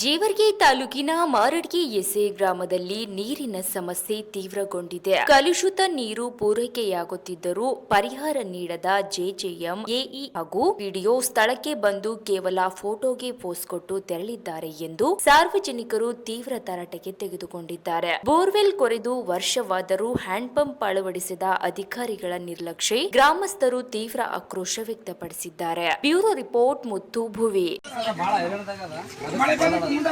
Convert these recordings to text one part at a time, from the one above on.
ಜೇವರ್ಗಿ ತಾಲೂಕಿನ ಮಾರಡ್ಗಿ ಎಸೆ ಗ್ರಾಮದಲ್ಲಿ ನೀರಿನ ಸಮಸ್ಯೆ ತೀವ್ರಗೊಂಡಿದೆ. ಕಲುಷಿತ ನೀರು ಪೂರೈಕೆಯಾಗುತ್ತಿದ್ದರೂ ಪರಿಹಾರ ನೀಡದ ಜೆಜೆಎಂ ಎಇ ಹಾಗೂ ಪಿಡಿಒ ಸ್ಥಳಕ್ಕೆ ಬಂದು ಕೇವಲ ಫೋಟೋಗೆ ಪೋಸ್ ಕೊಟ್ಟು ತೆರಳಿದ್ದಾರೆ ಎಂದು ಸಾರ್ವಜನಿಕರು ತೀವ್ರ ತರಾಟೆಗೆ ತೆಗೆದುಕೊಂಡಿದ್ದಾರೆ. ಬೋರ್ವೆಲ್ ಕೊರೆದು ವರ್ಷವಾದರೂ ಹ್ಯಾಂಡ್ ಪಂಪ್ ಅಳವಡಿಸಿದ ಅಧಿಕಾರಿಗಳ ನಿರ್ಲಕ್ಷ್ಯ ಗ್ರಾಮಸ್ಥರು ತೀವ್ರ ಆಕ್ರೋಶ ವ್ಯಕ್ತಪಡಿಸಿದ್ದಾರೆ. ಬ್ಯೂರೋ ರಿಪೋರ್ಟ್ ಮುತ್ತು ಭುವಿ. ಈಗ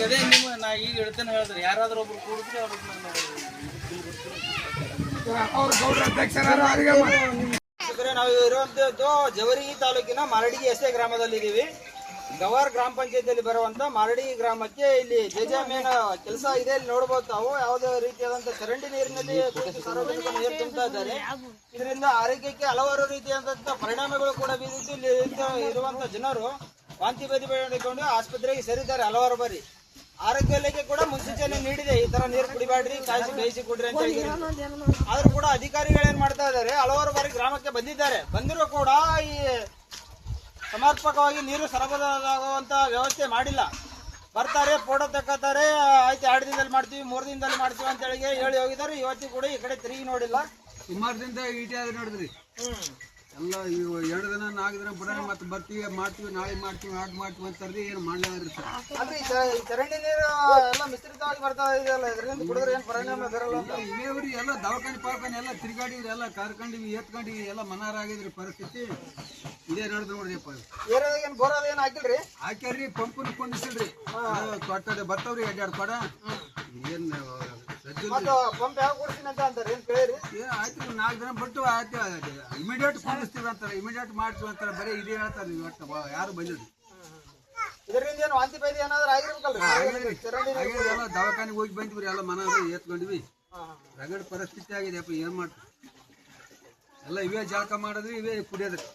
ಅದೇ ನಿಮ್ಮ ನಾ ಈಗ ಹೇಳ್ತೇನೆ ಹೇಳಿದ್ರೆ ಯಾರಾದ್ರೂ ಒಬ್ರು ಕೂಡಿದ್ರೆ ನಾವು ಇರುವಂತದ್ದು ಜೇವರ್ಗಿ ತಾಲೂಕಿನ ಮಾರಡ್ಗಿ ಎಸೆ ಗ್ರಾಮದಲ್ಲಿದ್ದೀವಿ. ಗವಾರ್ ಗ್ರಾಮ ಪಂಚಾಯತಿಯಲ್ಲಿ ಬರುವಂತ ಮಾರಡ್ಗಿ ಗ್ರಾಮಕ್ಕೆ ಇಲ್ಲಿ ಜೆಜೆಎಂ ಕೆಲಸ ಇದೆ. ಇಲ್ಲಿ ನೋಡಬಹುದು ತಾವು ಯಾವುದೇ ರೀತಿಯಾದಂತಹ ಚರಂಡಿ ನೀರಿನಲ್ಲಿ ಸಾರ್ವಜನಿಕ ನೀರು ತುಂಬ್ತಾ ಇದ್ದಾರೆ. ಇದರಿಂದ ಆರೋಗ್ಯಕ್ಕೆ ಹಲವಾರು ರೀತಿಯಾದಂತಹ ಪರಿಣಾಮಗಳು ಕೂಡ ಬೀರಿದ್ದು ಇಲ್ಲಿ ಇರುವಂತಹ ಜನರು ವಾಂತಿ ಭೇದಿ ಮಾಡಿಕೊಂಡು ಆಸ್ಪತ್ರೆಗೆ ಸೇರಿದ್ದಾರೆ ಹಲವಾರು ಬಾರಿ. ಆರೋಗ್ಯ ಇಲಾಖೆ ಕೂಡ ಮುನ್ಸೂಚನೆ ನೀಡಿದೆ, ಈ ತರ ನೀರು ಕುಡಿಬೇಡ್ರಿ, ಕಾಯಿಸಿ ಬೇಯಿಸಿ ಕೊಡ್ರಿ ಅಂತ ಹೇಳಿ. ಆದ್ರೂ ಕೂಡ ಅಧಿಕಾರಿಗಳು ಏನ್ ಮಾಡ್ತಾ ಇದ್ದಾರೆ, ಹಲವಾರು ಬಾರಿ ಗ್ರಾಮಕ್ಕೆ ಬಂದಿದ್ದಾರೆ. ಬಂದಿರೋ ಕೂಡ ಈ ಸಮರ್ಪಕವಾಗಿ ನೀರು ಸರಬರಾಜಾಗುವಂತ ವ್ಯವಸ್ಥೆ ಮಾಡಿಲ್ಲ. ಬರ್ತಾರೆ, ಫೋಟೋ ತಕ್ಕೋತಾರೆ, ಆಯ್ತು 2 ದಿನದಲ್ಲಿ ಮಾಡ್ತೀವಿ 3 ದಿನದಲ್ಲಿ ಮಾಡ್ತೀವಿ ಅಂತ ಹೇಳಿ ಹೋಗಿದ್ದಾರೆ. ಇವತ್ತಿಗೂ ಕೂಡ ಈ ಕಡೆ ತಿರುಗಿ ನೋಡಿಲ್ಲ. ಸುಮಾರು ದಿನದ ಈಟೆ ಆದ್ರೆ ನೋಡಿದ್ರಿ ಎಲ್ಲ 2 ದಿನ 4 ದಿನ ಬಿಡ ಮತ್ತೆ ಬರ್ತೀವಿ ಮಾಡ್ತೀವಿ ನಾಳೆ ಮಾಡ್ತೀವಿ ಅಂತಾರ್ರಿ. ಏನು ಮಾಡ್ಲಾದ್ರಿ ಸರ್. ಅಲ್ರಿ ಚರಂಡಿ ನೀರು ಎಲ್ಲ ಮಿಶ್ರಿತವಾಗಿ ಬರ್ತಾ ಇದೆಯಲ್ಲ, ಇದರಿಂದ ಕುಡಿದ್ರೆ ಏನು ಪರಿಣಾಮ ಬರಲ್ಲ ಅಂತ ಇವೇವ್ರಿ ಎಲ್ಲ ದವಾಖಾನೆ ಎಲ್ಲ ತಿರುಗಾಡಿವ್ರಿ, ಎಲ್ಲ ಕರ್ಕೊಂಡಿವಿ ಎತ್ಕೊಂಡಿವಿ, ಎಲ್ಲ ಮನಾರಾಗಿದ್ರಿ ಪರಿಸ್ಥಿತಿ. ಇದೇ ನೋಡಿದ್ರು ನೋಡ್ರಿಪ್ಪ. ಏರಿಯಾದಾಗ ಏನು ಬೋರ್ ಅದ ಏನು ಹಾಕಿಲ್ರಿ? ಹಾಕ್ಯಾರ್ರಿ, ಪಂಪನ್ ಕೊಂಡಿಸಿಲ್ರಿ, ತೊಟ್ಟದೆ ಬರ್ತಾವ್ರಿ 2 ಕೊಡ. ಏನ್ ಪಂಪ್ ಯಾವ ಕೊಡ್ತೀನಿ ಅಂತ ಅಂತಾರೆ, ಏನ್ ಕೇಳಿರಿ? ಆಯ್ತು 4 ದಿನ ಬಿಟ್ಟು ಆಯ್ತು ಇಮಿಡಿಯೇಟ್ ಕೊಂಡಿಸ್ತೀವಿ ಅಂತಾರೆ, ಇಮಿಡಿಯೇಟ್ ಮಾಡ್ತೀವಿ ಅಂತಾರೆ. ಬರೀ ಇದೇ ಹೇಳ್ತಾರೆ, ಯಾರು ಬಂದಿದ್ರಿ. ಇದರಿಂದ ಏನು ವಾಂತಿ ಭೇದಿ ಏನಾದ್ರು ಆಗಿರ್ಬೇಕಲ್ರಿ? ಎಲ್ಲ ದವಾಖಾನೆಗೆ ಹೋಗಿ ಬಂದಿವ್ರಿ, ಎಲ್ಲ ಮನ ಎತ್ಕೊಂಡಿವಿ. ರಗಡ್ ಪರಿಸ್ಥಿತಿ ಆಗಿದೆ ಅಪ್ಪ, ಏನ್ ಮಾಡ್ತೀವಿ. ಎಲ್ಲ ಇವೇ ಜಳಕ ಮಾಡೋದ್ರಿ, ಇವೇ ಕುಡಿಯೋದ್ರಿ.